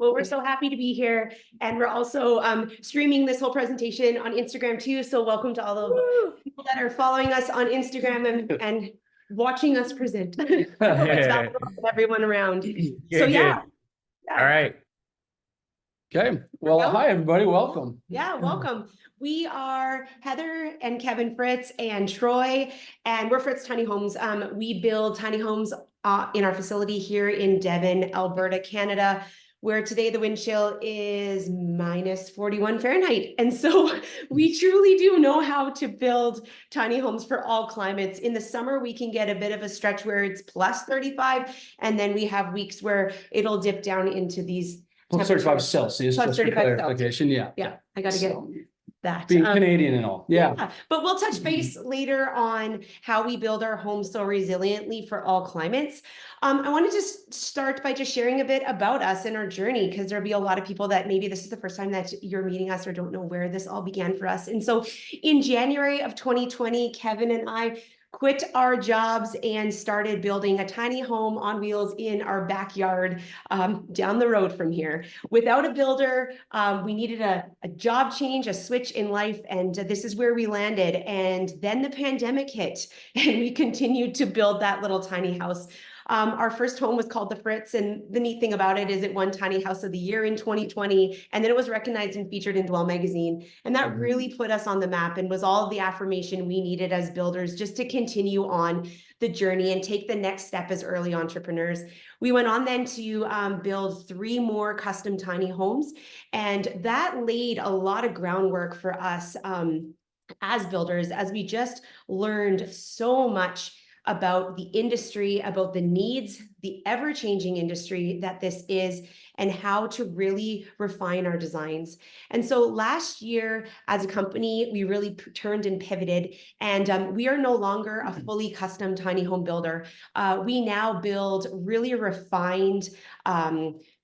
Well, we're so happy to be here. And we're also streaming this whole presentation on Instagram too. So welcome to all of the people that are following us on Instagram and watching us present. It's valuable to everyone around. So yeah. All right. Okay. Well, hi, everybody. Welcome. Yeah, welcome. We are Heather and Kevin Fritz and Troy, and we're Fritz Tiny Homes. We build tiny homes in our facility here in Devon, Alberta, Canada, where today the wind chill is minus 41 Fahrenheit. And so we truly do know how to build tiny homes for all climates. In the summer, we can get a bit of a stretch where it's plus 35, and then we have weeks where it'll dip down into these Plus 35 Celsius, plus just for 35 clarification. Celsius. Yeah, I got to get that. Being Canadian and all. Yeah. But we'll touch base later on how we build our homes so resiliently for all climates. I wanted to start by just sharing a bit about us and our journey, because there'll be a lot of people that maybe this is the first time that you're meeting us or don't know where this all began for us. And so in January of 2020, Kevin and I quit our jobs and started building a tiny home on wheels in our backyard down the road from here. Without a builder, we needed a job change, a switch in life, and this is where we landed. And then the pandemic hit, and we continued to build that little tiny house. Our first home was called the Fritz, and the neat thing about it is it won Tiny House of the Year in 2020, and then it was recognized and featured in Dwell magazine, and that really put us on the map and was all of the affirmation we needed as builders just to continue on the journey and take the next step as early entrepreneurs. We went on then to build 3 more custom tiny homes, and that laid a lot of groundwork for us as builders, as we just learned so much about the industry, about the needs, the ever-changing industry that this is, and how to really refine our designs. And so last year, as a company, we really turned and pivoted, and we are no longer a fully custom tiny home builder. We now build really refined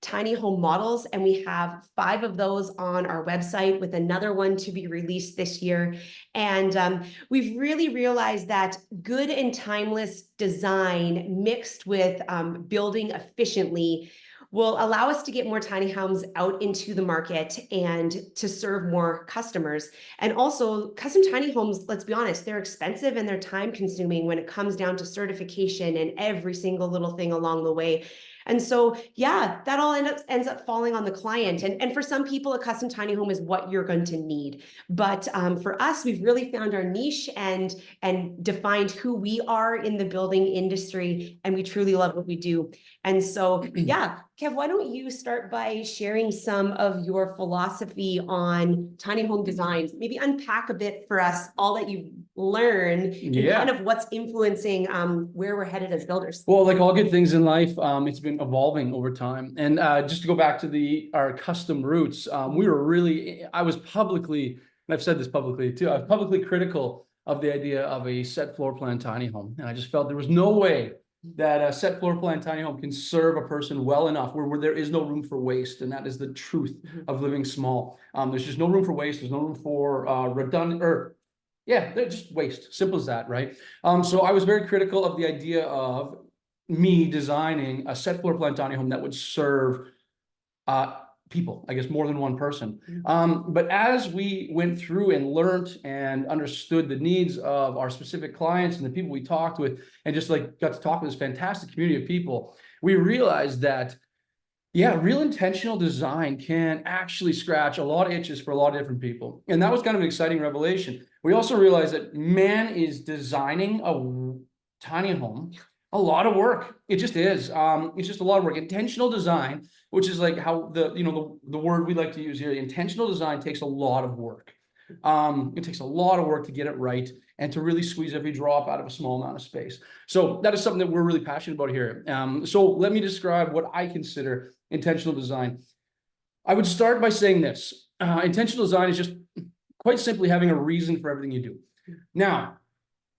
tiny home models, and we have 5 of those on our website, with another one to be released this year. And we've really realized that good and timeless design mixed with building efficiently will allow us to get more tiny homes out into the market and to serve more customers. And also, custom tiny homes, let's be honest, they're expensive and they're time consuming when it comes down to certification and every single little thing along the way. And so, yeah, that all ends up falling on the client. And for some people, a custom tiny home is what you're going to need. But for us, we've really found our niche and defined who we are in the building industry. And we truly love what we do. And so, yeah, Kev, why don't you start by sharing some of your philosophy on tiny home designs? Maybe unpack a bit for us all that you've learned and kind of what's influencing where we're headed as builders. Well, like all good things in life, it's been evolving over time. And just to go back to our custom roots, I was publicly, and I've said this publicly too, I was publicly critical of the idea of a set floor plan tiny home. And I just felt there was no way that a set floor plan tiny home can serve a person well enough where there is no room for waste. And that is the truth of living small. There's just no room for waste. There's no room for redundant, they're just waste. Simple as that, right? So I was very critical of the idea of me designing a set floor plan tiny home that would serve people, I guess more than one person. But as we went through and learned and understood the needs of our specific clients and the people we talked with, and just like got to talk with this fantastic community of people, we realized that, real intentional design can actually scratch a lot of itches for a lot of different people. And that was kind of an exciting revelation. We also realized that man is designing a tiny home a lot of work. It just is. It's just a lot of work. Intentional design, which is like how the word we like to use here, intentional design takes a lot of work. It takes a lot of work to get it right and to really squeeze every drop out of a small amount of space. So that is something that we're really passionate about here. So let me describe what I consider intentional design. I would start by saying this. Intentional design is just quite simply having a reason for everything you do. Now,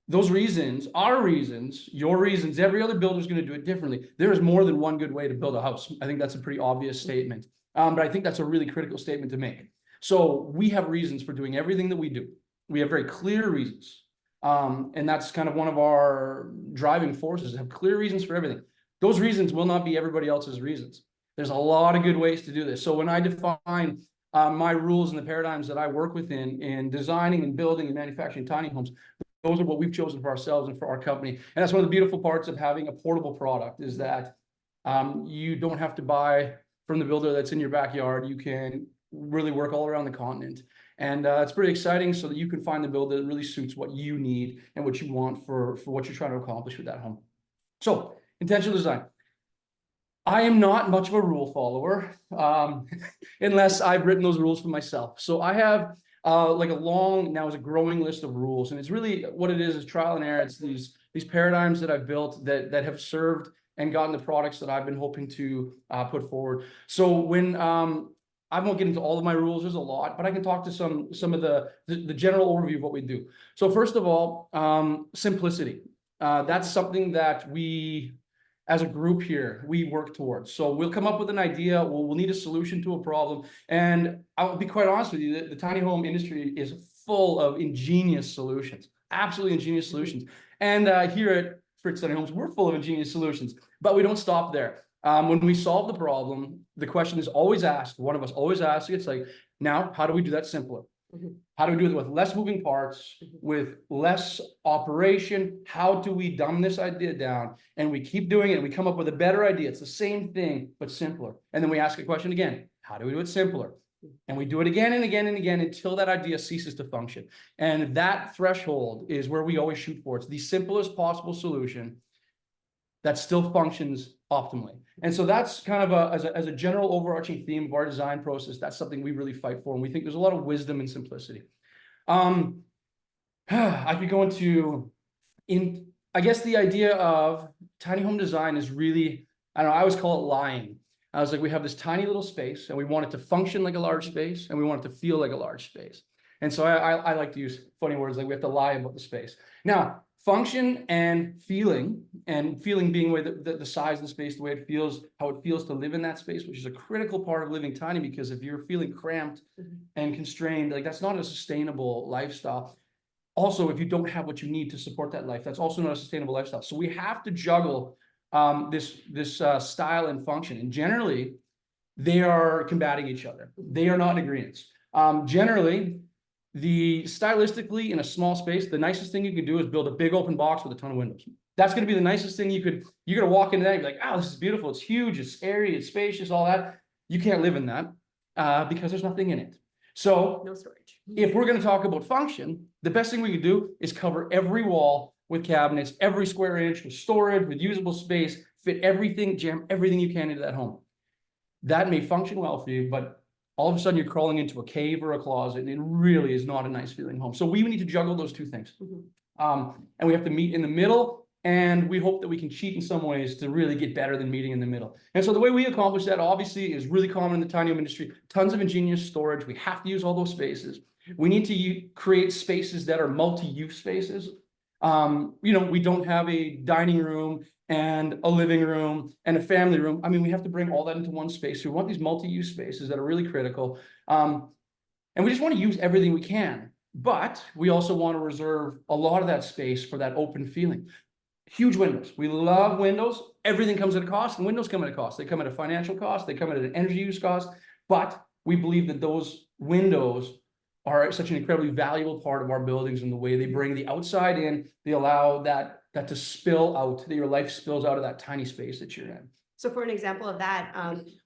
those reasons, our reasons, your reasons, every other builder is going to do it differently. There is more than one good way to build a house. I think that's a pretty obvious statement. But I think that's a really critical statement to make. So we have reasons for doing everything that we do. We have very clear reasons. And that's kind of one of our driving forces, have clear reasons for everything. Those reasons will not be everybody else's reasons. There's a lot of good ways to do this. So when I define my rules and the paradigms that I work within in designing and building and manufacturing tiny homes, those are what we've chosen for ourselves and for our company. And that's one of the beautiful parts of having a portable product, is that you don't have to buy from the builder that's in your backyard. You can really work all around the continent. And it's pretty exciting, so that you can find the builder that really suits what you need and what you want for what you're trying to accomplish with that home. So, intentional design. I am not much of a rule follower, unless I've written those rules for myself. So I have like a long, now is a growing list of rules, and it's really what it is trial and error. It's these paradigms that I've built that have served and gotten the products that I've been hoping to put forward. So when I won't get into all of my rules, there's a lot, but I can talk to some of the general overview of what we do. So first of all, simplicity. That's something that we, as a group here, we work towards. So we'll come up with an idea, we'll need a solution to a problem. And I'll be quite honest with you, the tiny home industry is full of ingenious solutions, absolutely ingenious solutions. And here at Fritz Tiny Homes, we're full of ingenious solutions, but we don't stop there. When we solve the problem, the question is always asked, one of us always asks, it's like, now, how do we do that simpler? How do we do it with less moving parts, with less operation? How do we dumb this idea down? And we keep doing it, and we come up with a better idea. It's the same thing, but simpler. And then we ask a question again, how do we do it simpler? And we do it again and again and again until that idea ceases to function. And that threshold is where we always shoot for. It's the simplest possible solution that still functions optimally. And so that's kind of as a general overarching theme of our design process. That's something we really fight for, and we think there's a lot of wisdom in simplicity. I could go into, I guess the idea of tiny home design is really, I don't know, I always call it lying. I was like, we have this tiny little space, and we want it to function like a large space, and we want it to feel like a large space. And so I like to use funny words, like we have to lie about the space. Now, function and feeling being way the size of the space, the way it feels, how it feels to live in that space, which is a critical part of living tiny, because if you're feeling cramped and constrained, like that's not a sustainable lifestyle. Also, if you don't have what you need to support that life, that's also not a sustainable lifestyle. So we have to juggle this style and function, and generally they are combating each other. They are not in agreement. Generally, stylistically in a small space, the nicest thing you could do is build a big open box with a ton of windows. That's going to be the nicest thing you're going to walk into that and be like, oh, this is beautiful. It's huge. It's airy. It's spacious, all that. You can't live in that because there's nothing in it. So No storage. If we're going to talk about function, the best thing we could do is cover every wall with cabinets, every square inch with storage, with usable space, fit everything, jam everything you can into that home. That may function well for you, but all of a sudden you're crawling into a cave or a closet, and it really is not a nice feeling home. So we need to juggle those two things. And we have to meet in the middle, and we hope that we can cheat in some ways to really get better than meeting in the middle. And so the way we accomplish that, obviously, is really common in the tiny home industry. Tons of ingenious storage. We have to use all those spaces. We need to create spaces that are multi-use spaces. We don't have a dining room and a living room and a family room. I mean, we have to bring all that into one space. So we want these multi-use spaces that are really critical. And we just want to use everything we can, but we also want to reserve a lot of that space for that open feeling. Huge windows. We love windows. Everything comes at a cost, and windows come at a cost. They come at a financial cost. They come at an energy use cost, but we believe that those windows are such an incredibly valuable part of our buildings, and the way they bring the outside in, they allow that to spill out, that your life spills out of that tiny space that you're in. So for an example of that,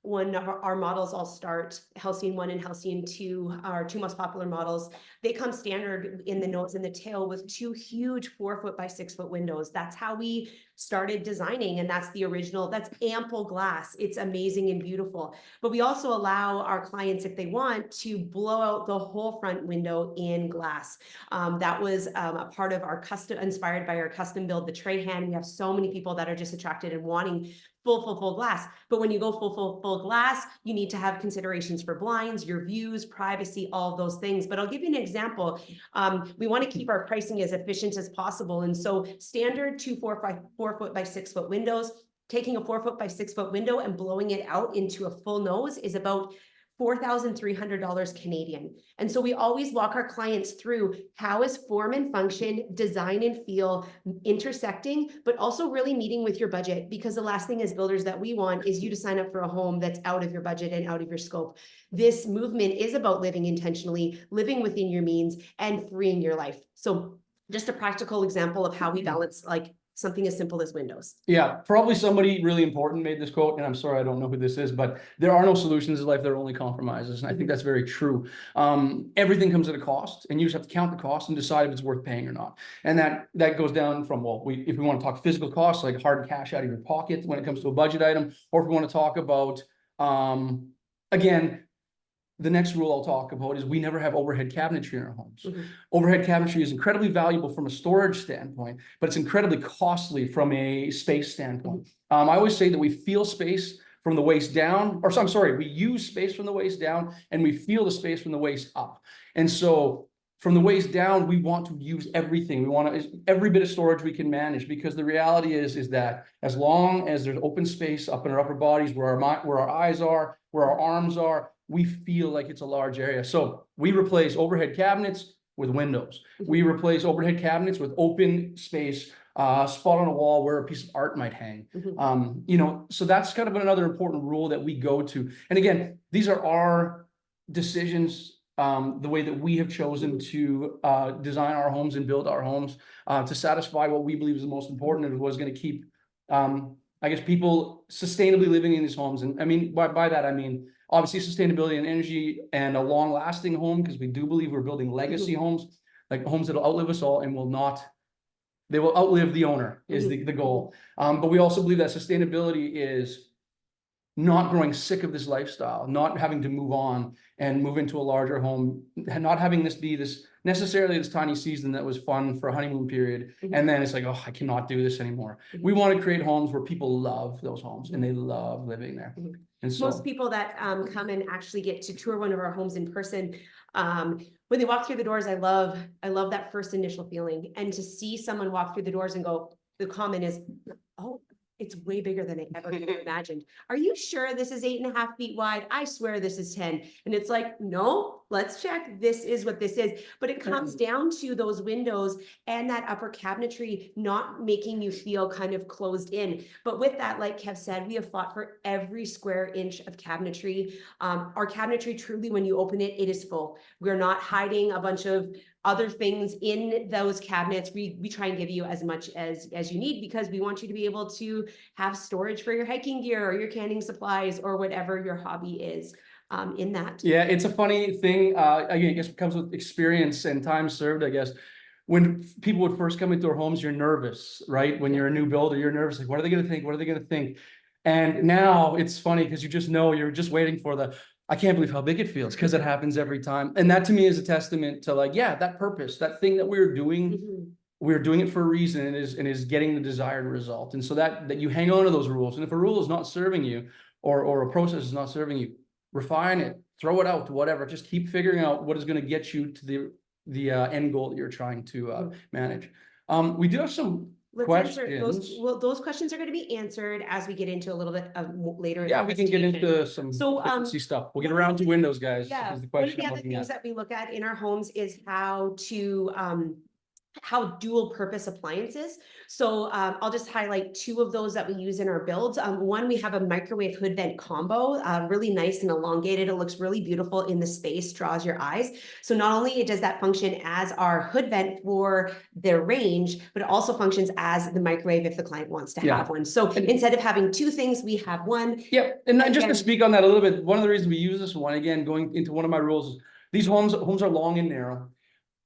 one of our models, I'll start, Halcyon 1 and Halcyon 2, our two most popular models. They come standard in the nose and the tail with two huge 4-foot by 6-foot windows. That's how we started designing, and that's the original. That's ample glass. It's amazing and beautiful. But we also allow our clients, if they want, to blow out the whole front window in glass. That was a part of our inspired by our custom build, the tray hand. We have so many people that are just attracted and wanting full glass. But when you go full glass, you need to have considerations for blinds, your views, privacy, all of those things. But I'll give you an example. We want to keep our pricing as efficient as possible. And so standard 4-foot by 6-foot windows, taking a 4-foot by 6-foot window and blowing it out into a full nose is about $4,300 Canadian. And so we always walk our clients through how is form and function, design and feel intersecting, but also really meeting with your budget, because the last thing as builders that we want is you to sign up for a home that's out of your budget and out of your scope. This movement is about living intentionally, living within your means, and freeing your life. So just a practical example of how we balance like something as simple as windows. Yeah, probably somebody really important made this quote, and I'm sorry, I don't know who this is, but there are no solutions in life, there are only compromises. And I think that's very true. Everything comes at a cost, and you just have to count the cost and decide if it's worth paying or not. And that goes down from, well, if we want to talk physical costs, like hard cash out of your pocket when it comes to a budget item, or if we want to talk about, again, the next rule I'll talk about is we never have overhead cabinetry in our homes. Overhead cabinetry is incredibly valuable from a storage standpoint, but it's incredibly costly from a space standpoint. I always say that we feel space from the waist down, or so I'm sorry, we use space from the waist down and we feel the space from the waist up. And so from the waist down, we want to use everything. We want to every bit of storage we can manage, because the reality is that as long as there's open space up in our upper bodies where our eyes are, where our arms are, we feel like it's a large area. So we replace overhead cabinets with windows. We replace overhead cabinets with open space, spot on a wall where a piece of art might hang. You know, so that's kind of another important rule that we go to. And again, these are our decisions, the way that we have chosen to design our homes and build our homes to satisfy what we believe is the most important and was going to keep, I guess, people sustainably living in these homes. And I mean, by that, I mean, obviously sustainability and energy and a long lasting home, because we do believe we're building legacy homes, like homes that'll outlive us all and they will outlive the owner is the goal. But we also believe that sustainability is not growing sick of this lifestyle, not having to move on and move into a larger home, and not having this be necessarily this tiny season that was fun for a honeymoon period. And then it's like, oh, I cannot do this anymore. We want to create homes where people love those homes and they love living there. And so most people that come and actually get to tour one of our homes in person, when they walk through the doors, I love that first initial feeling. And to see someone walk through the doors and go, the comment is, oh, it's way bigger than I ever could have imagined. Are you sure this is 8.5 feet wide? I swear this is 10. And it's like, no, let's check. This is what this is. But it comes down to those windows and that upper cabinetry not making you feel kind of closed in. But with that, like Kev said, we have fought for every square inch of cabinetry. Our cabinetry, truly, when you open it, it is full. We're not hiding a bunch of other things in those cabinets. We try and give you as much as you need, because we want you to be able to have storage for your hiking gear or your canning supplies or whatever your hobby is in that. Yeah, it's a funny thing. Again, I guess it comes with experience and time served, I guess. When people would first come into our homes, you're nervous, right? When you're a new builder, you're nervous. Like, what are they going to think? What are they going to think? And now it's funny because you just know, you're just waiting for I can't believe how big it feels, because it happens every time. And that to me is a testament to, like, yeah, that purpose, that thing that we're doing, we're doing it for a reason, and is getting the desired result. And so that you hang on to those rules. And if a rule is not serving you, or a process is not serving you, refine it, throw it out, whatever. Just keep figuring out what is going to get you to the end goal that you're trying to manage. We do have some questions. Those questions are going to be answered as we get into a little bit of later. Yeah, we can get into some fancy stuff. We'll get around to windows, guys. Yeah, is the one of question the I'm other looking things at. that we look at in our homes is how dual purpose appliances. So I'll just highlight two of those that we use in our builds. One, we have a microwave hood vent combo, really nice and elongated. It looks really beautiful in the space, draws your eyes. So not only does that function as our hood vent for their range, but it also functions as the microwave if the client wants to have one. So instead of having two things, we have one. Yep, and just to speak on that a little bit, one of the reasons we use this one, again, going into one of my rules, is these homes are long and narrow.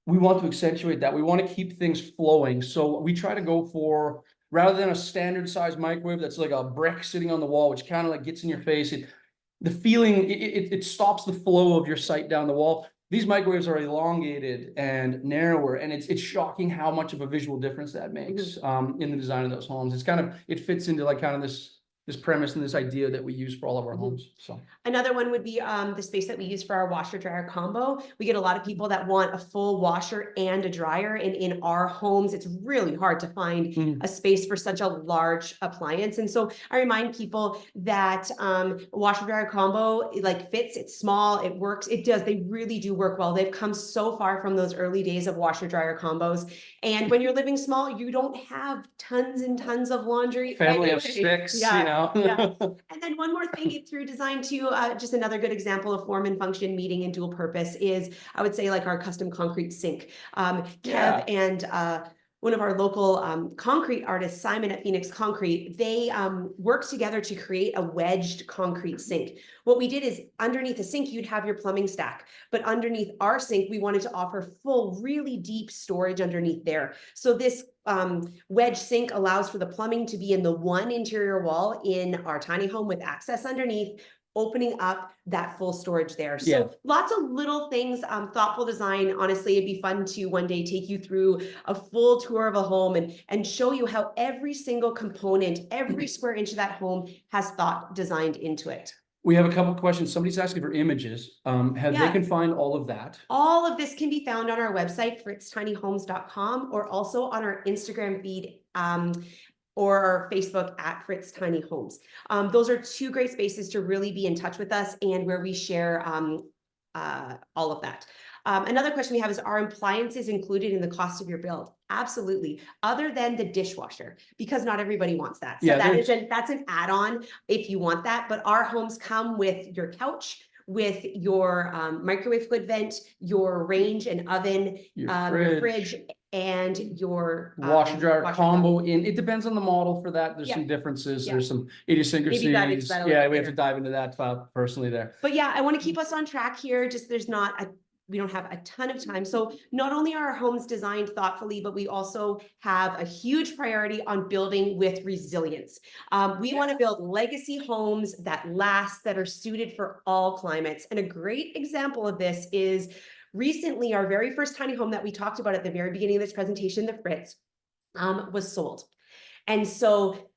We want to accentuate that. We want to keep things flowing. So we try to go for, rather than a standard size microwave that's like a brick sitting on the wall, which kind of like gets in your face, it stops the flow of your sight down the wall. These microwaves are elongated and narrower, and it's shocking how much of a visual difference that makes in the design of those homes. It's kind of, it fits into like kind of this premise and this idea that we use for all of our homes. So another one would be the space that we use for our washer dryer combo. We get a lot of people that want a full washer and a dryer, and in our homes it's really hard to find a space for such a large appliance. And so I remind people that washer dryer combo like fits, it's small, it works, it does, they really do work well. They've come so far from those early days of washer dryer combos. And when you're living small, you don't have tons and tons of laundry. family of anyway. 6, Yeah, you know. yeah. And then one more thing through design too, just another good example of form and function meeting and dual purpose is, I would say, like our custom concrete sink. Kev and one of our local concrete artists, Simon at Phoenix Concrete, they worked together to create a wedged concrete sink. What we did is underneath the sink, you'd have your plumbing stack, but underneath our sink, we wanted to offer full, really deep storage underneath there. So this wedge sink allows for the plumbing to be in the one interior wall in our tiny home with access underneath, opening up that full storage there. So lots of little things, thoughtful design. Honestly, it'd be fun to one day take you through a full tour of a home and show you how every single component, every square inch of that home has thought designed into it. We have a couple of questions. Somebody's asking for images. They can find all of that. All of this can be found on our website, fritztinyhomes.com, or also on our Instagram feed, or our Facebook at Fritz Tiny Homes. Those are two great spaces to really be in touch with us and where we share all of that. Another question we have is, are appliances included in the cost of your build? Absolutely, other than the dishwasher, because not everybody wants that. So that's an add-on if you want that, but our homes come with your couch, with your microwave hood vent, your range and oven, your fridge, and your washer dryer combo in. It depends on the model for that. There's some differences. There's some idiosyncrasies. We have to dive into that personally there. But yeah, I want to keep us on track here. Just we don't have a ton of time. So not only are our homes designed thoughtfully, but we also have a huge priority on building with resilience. We want to build legacy homes that last, that are suited for all climates. And a great example of this is recently our very first tiny home that we talked about at the very beginning of this presentation, the Fritz, was sold. And so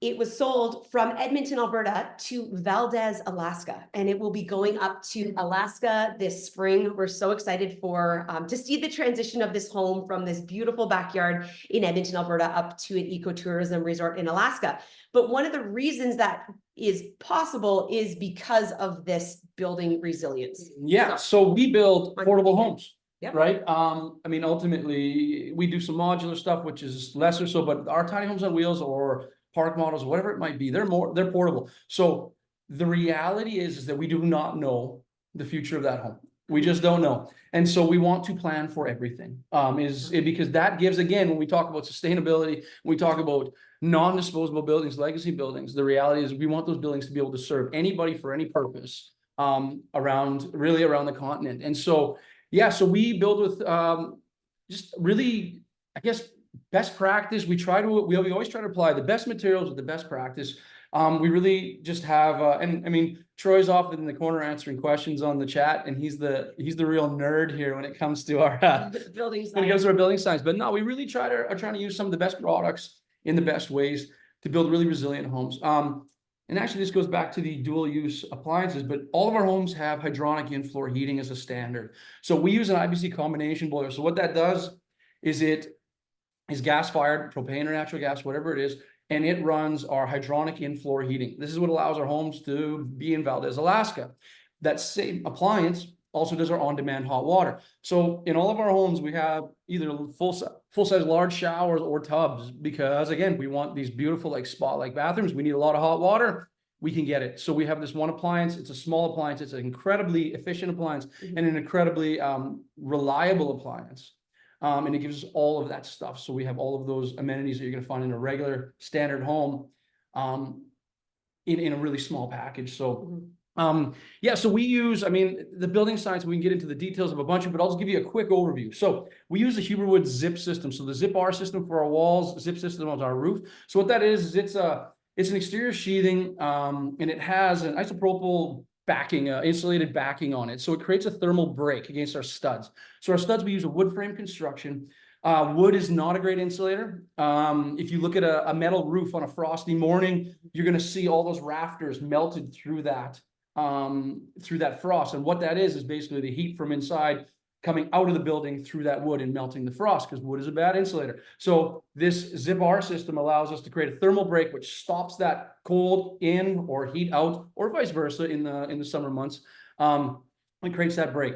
it was sold from Edmonton, Alberta to Valdez, Alaska, and it will be going up to Alaska this spring. We're so excited to see the transition of this home from this beautiful backyard in Edmonton, Alberta, up to an ecotourism resort in Alaska. But one of the reasons that is possible is because of this building resilience. Yeah, so we build portable homes. Right. I mean, ultimately, we do some modular stuff, which is lesser so, but our tiny homes on wheels or park models, whatever it might be, they're portable. So the reality is that we do not know the future of that home. We just don't know. And so we want to plan for everything, because that gives, again, when we talk about sustainability, when we talk about non-disposable buildings, legacy buildings, the reality is we want those buildings to be able to serve anybody for any purpose around the continent. And so, so we build with just really, I guess, best practice. We always try to apply the best materials with the best practice. We really just have, and I mean, Troy's off in the corner answering questions on the chat, and he's the real nerd here when it comes to our building science. When it comes to our building science. But no, we really are trying to use some of the best products in the best ways to build really resilient homes. And actually, this goes back to the dual use appliances, but all of our homes have hydronic in-floor heating as a standard. So we use an IBC combination boiler. So what that does is it is gas-fired, propane or natural gas, whatever it is, and it runs our hydronic in-floor heating. This is what allows our homes to be in Valdez, Alaska. That same appliance also does our on-demand hot water. So in all of our homes, we have either full-size large showers or tubs, because again, we want these beautiful like spa-like bathrooms. We need a lot of hot water. We can get it. So we have this one appliance. It's a small appliance. It's an incredibly efficient appliance and an incredibly reliable appliance. And it gives us all of that stuff. So we have all of those amenities that you're going to find in a regular standard home in a really small package. So so we use, I mean, the building science, we can get into the details of a bunch of, but I'll just give you a quick overview. So we use the Huberwood zip system. So the zip R system for our walls, zip system on our roof. So what that is it's an exterior sheathing, and it has an isopropyl backing, insulated backing on it. So it creates a thermal break against our studs. So our studs, we use a wood frame construction. Wood is not a great insulator. If you look at a metal roof on a frosty morning, you're going to see all those rafters melted through that frost. And what that is basically the heat from inside coming out of the building through that wood and melting the frost, because wood is a bad insulator. So this Zip-R system allows us to create a thermal break, which stops that cold in or heat out, or vice versa in the summer months. And creates that break.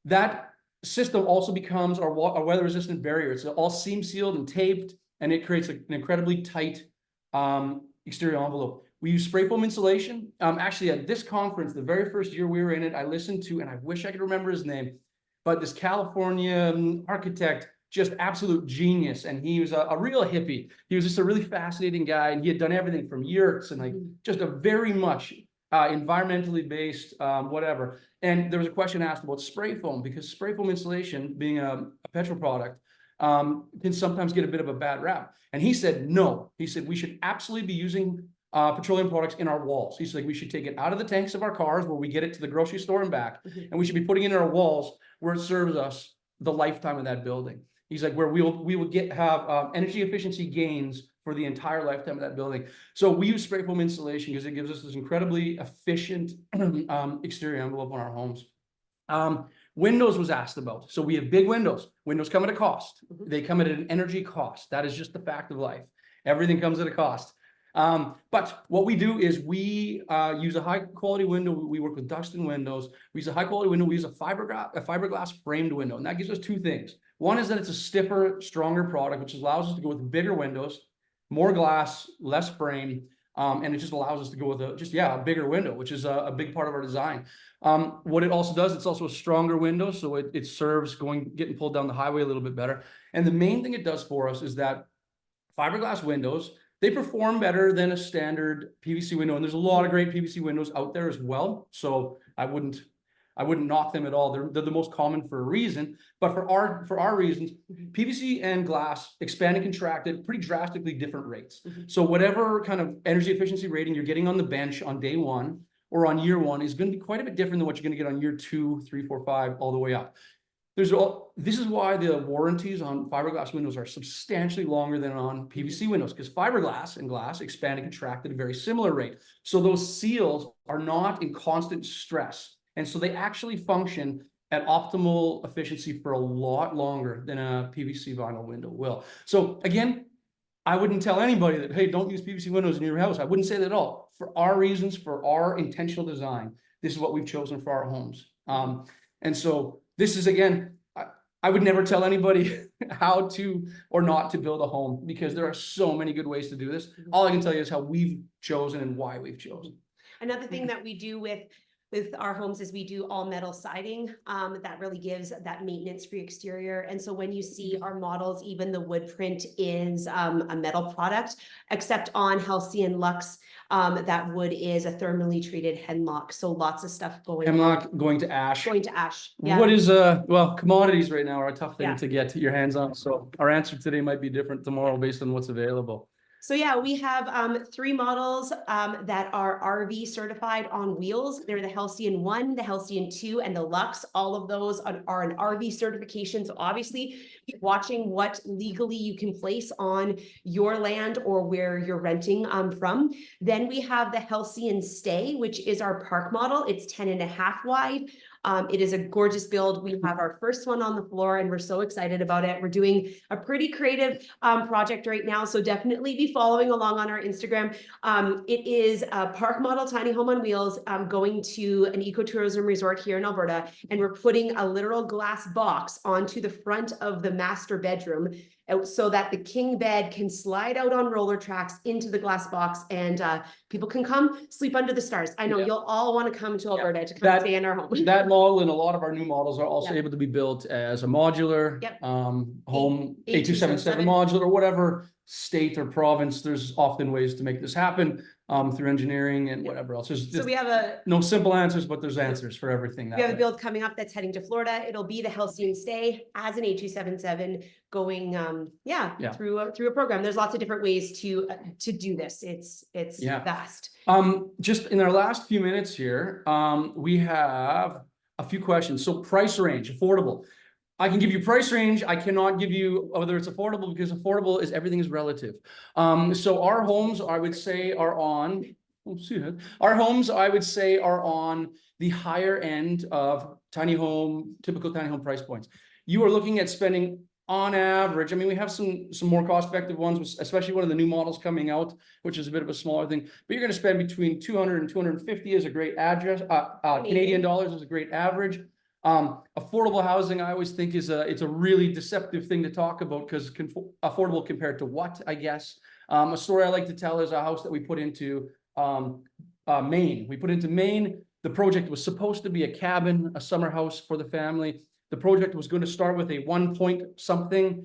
That system also becomes our weather resistant barrier. It's all seam sealed and taped, and it creates an incredibly tight exterior envelope. We use spray foam insulation. Actually, at this conference, the very first year we were in it, I listened to, and I wish I could remember his name, but this California architect, just absolute genius. And he was a real hippie. He was just a really fascinating guy, and he had done everything from yurts and like just a very much environmentally based, whatever. And there was a question asked about spray foam, because spray foam insulation, being a petrol product, can sometimes get a bit of a bad rap. And he said, no, he said, we should absolutely be using petroleum products in our walls. He's like, we should take it out of the tanks of our cars where we get it to the grocery store and back. And we should be putting it in our walls where it serves us the lifetime of that building. He's like, where we will have energy efficiency gains for the entire lifetime of that building. So we use spray foam insulation because it gives us this incredibly efficient exterior envelope on our homes. Windows was asked about. So we have big windows. Windows come at a cost. They come at an energy cost. That is just the fact of life. Everything comes at a cost. But what we do is we use a high quality window. We work with Dustin Windows. We use a high quality window. We use a fiberglass framed window. And that gives us two things. One is that it's a stiffer, stronger product, which allows us to go with bigger windows, more glass, less frame, and it just allows us to go with a bigger window, which is a big part of our design. What it also does, it's also a stronger window, so it serves getting pulled down the highway a little bit better. And the main thing it does for us is that fiberglass windows, they perform better than a standard PVC window, and there's a lot of great PVC windows out there as well. So I wouldn't knock them at all. They're the most common for a reason, but for our reasons, PVC and glass expand and contract at pretty drastically different rates. So whatever kind of energy efficiency rating you're getting on the bench on day one or on year one is going to be quite a bit different than what you're going to get on year 2, 3, 4, 5, all the way up. This is why the warranties on fiberglass windows are substantially longer than on PVC windows, because fiberglass and glass expand and contract at a very similar rate. So those seals are not in constant stress. And so they actually function at optimal efficiency for a lot longer than a PVC vinyl window will. So again, I wouldn't tell anybody that, hey, don't use PVC windows in your house. I wouldn't say that at all. For our reasons, for our intentional design, this is what we've chosen for our homes. And so this is, again, I would never tell anybody how to or not to build a home, because there are so many good ways to do this. All I can tell you is how we've chosen and why we've chosen. Another thing that we do with our homes is we do all metal siding. That really gives that maintenance-free exterior. And so when you see our models, even the wood print is a metal product, except on Halcyon Luxe, that wood is a thermally treated hemlock. So lots of stuff going Hemlock going to ash. Going to ash. Yeah. What is well, commodities right now are a tough thing to get your hands on. So our answer today might be different tomorrow based on what's available. So yeah, we have 3 models that are RV certified on wheels. They're the Halcyon 1, the Halcyon 2, and the Luxe. All of those are an RV certification. So obviously, keep watching what legally you can place on your land or where you're renting from. Then we have the Halcyon Stay, which is our park model. It's 10.5 wide. It is a gorgeous build. We have our first one on the floor and we're so excited about it. We're doing a pretty creative project right now. So definitely be following along on our Instagram. It is a park model tiny home on wheels going to an ecotourism resort here in Alberta. And we're putting a literal glass box onto the front of the master bedroom so that the king bed can slide out on roller tracks into the glass box and people can come sleep under the stars. I know you'll all want to come to Alberta to come stay in our home. That model and a lot of our new models are also able to be built as a modular home 8277 modular or whatever state or province. There's often ways to make this happen through engineering and whatever else. So we have no simple answers, but there's answers for everything. We have a build coming up that's heading to Florida. It'll be the Halcyon Stay as an 8277 going through a program. There's lots of different ways to do this. It's vast. Just in our last few minutes here, we have a few questions. So price range, affordable. I can give you price range. I cannot give you whether it's affordable, because affordable is everything is relative. So our homes, I would say, are on. Oh, see that. Our homes, I would say, are on the higher end of typical tiny home price points. You are looking at spending on average. I mean, we have some more cost-effective ones, especially one of the new models coming out, which is a bit of a smaller thing. But you're going to spend between 200 and 250 is a great address. Canadian dollars is a great average. Affordable housing, I always think it's a really deceptive thing to talk about, because affordable compared to what, I guess. A story I like to tell is a house that we put into Maine. We put into Maine. The project was supposed to be a cabin, a summer house for the family. The project was going to start with a 1 point something.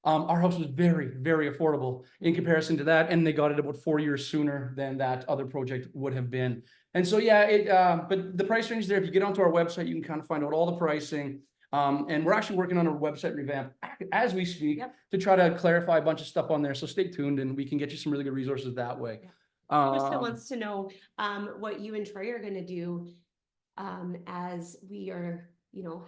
Our house was very, very affordable in comparison to that, and they got it about 4 years sooner than that other project would have been. And so, yeah, but the price range there, if you get onto our website, you can kind of find out all the pricing. And we're actually working on a website revamp as we speak to try to clarify a bunch of stuff on there. So stay tuned, and we can get you some really good resources that way. Krista wants to know what you and Troy are going to do as we are,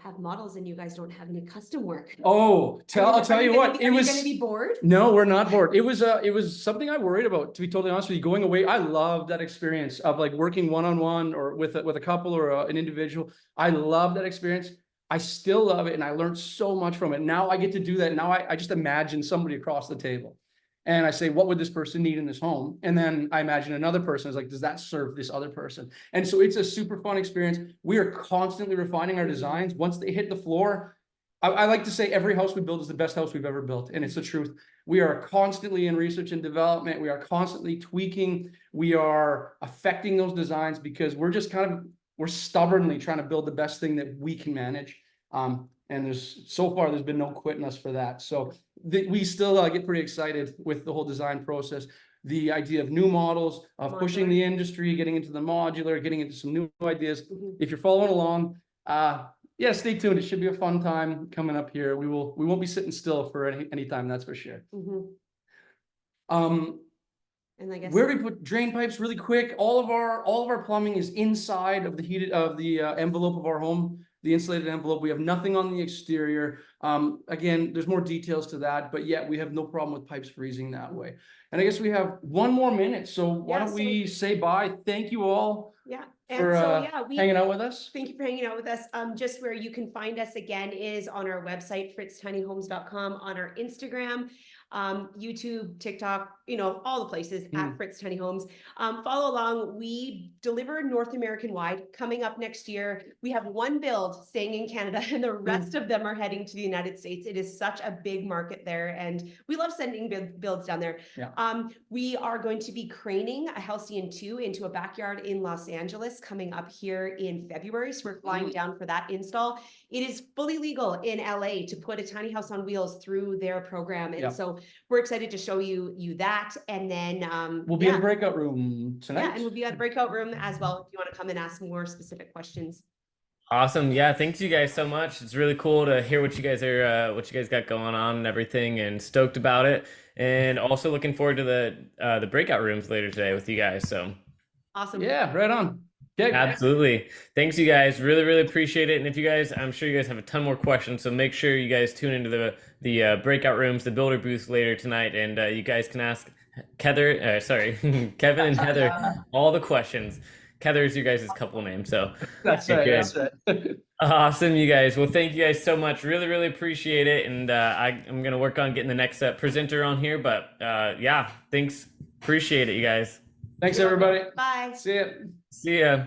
have models and you guys don't have any custom work. Oh, I'll tell you what, it was going to be bored. No, we're not bored. It was something I worried about, to be totally honest with you. Going away, I love that experience of like working one-on-one or with a couple or an individual. I love that experience. I still love it, and I learned so much from it. Now I get to do that. Now I just imagine somebody across the table, and I say, what would this person need in this home? And then I imagine another person is like, does that serve this other person? And so it's a super fun experience. We are constantly refining our designs. Once they hit the floor, I like to say every house we build is the best house we've ever built. And it's the truth. We are constantly in research and development. We are constantly tweaking. We are affecting those designs because we're stubbornly trying to build the best thing that we can manage. And there's been no quitting us for that. So we still get pretty excited with the whole design process. The idea of new models, of pushing the industry, getting into the modular, getting into some new ideas. If you're following along, yeah, stay tuned. It should be a fun time coming up here. We won't be sitting still for any time, that's for sure. And I guess where we put drain pipes really quick. All of our plumbing is inside of the envelope of our home. The insulated envelope. We have nothing on the exterior. Again, there's more details to that, but yet we have no problem with pipes freezing that way. And I guess we have 1 more minute. So why don't we say bye? Thank you all. Yeah. For hanging out with us. Thank you for hanging out with us. Just where you can find us again is on our website, fritztinyhomes.com, on our Instagram, YouTube, TikTok, all the places at Fritz Tiny Homes. Follow along. We deliver North American wide. Coming up next year, we have one build staying in Canada, and the rest of them are heading to the United States. It is such a big market there, and we love sending builds down there. Yeah. We are going to be craning a Halcyon 2 into a backyard in Los Angeles coming up here in February. So we're flying down for that install. It is fully legal in LA to put a tiny house on wheels through their program. And so we're excited to show you that. And then we'll be in a breakout room tonight. Yeah, and we'll be at a breakout room as well if you want to come and ask more specific questions. Awesome. Yeah, thanks you guys so much. It's really cool to hear what you guys got going on and everything, and stoked about it. And also looking forward to the breakout rooms later today with you guys. So awesome. Yeah, right on. Okay. Absolutely. Thanks you guys. Really, really appreciate it. And if you guys, I'm sure you guys have a ton more questions, so make sure you guys tune into the breakout rooms, the builder booth later tonight, and you guys can ask Kevin and Heather all the questions. Heather's you guys' couple name, so that's right. That's right. Awesome, you guys. Well, thank you guys so much. Really, really appreciate it. And I'm gonna work on getting the next presenter on here. But yeah, thanks. Appreciate it, you guys. Thanks, everybody. Bye. See ya. See ya.